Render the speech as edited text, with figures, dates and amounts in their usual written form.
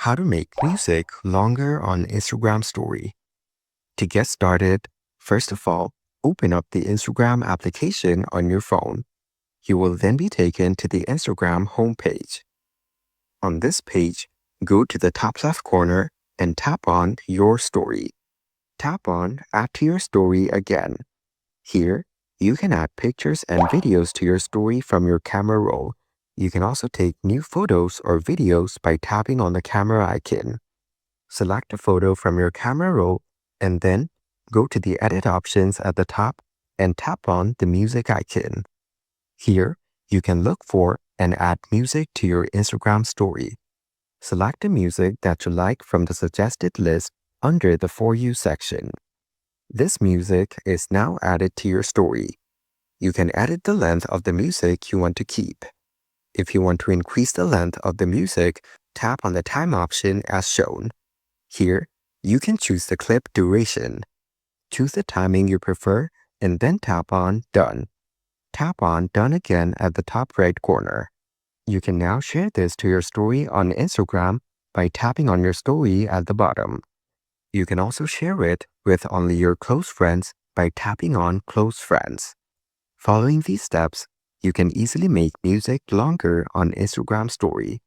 How to make music longer on Instagram Story. To get started, first of all, open up the Instagram application on your phone. You will then be taken to the Instagram homepage. On this page, go to the top left corner and tap on Your Story. Tap on Add to Your Story again. Here, you can add pictures and videos to your story from your camera roll. You can also take new photos or videos by tapping on the camera icon. Select a photo from your camera roll and then go to the edit options at the top and tap on the music icon. Here, you can look for and add music to your Instagram story. Select the music that you like from the suggested list under the For You section. This music is now added to your story. You can edit the length of the music you want to keep. If you want to increase the length of the music, tap on the time option as shown. Here, you can choose the clip duration. Choose the timing you prefer and then tap on Done. Tap on Done again at the top right corner. You can now share this to your story on Instagram by tapping on your story at the bottom. You can also share it with only your close friends by tapping on Close Friends. Following these steps, you can easily make music longer on Instagram Story.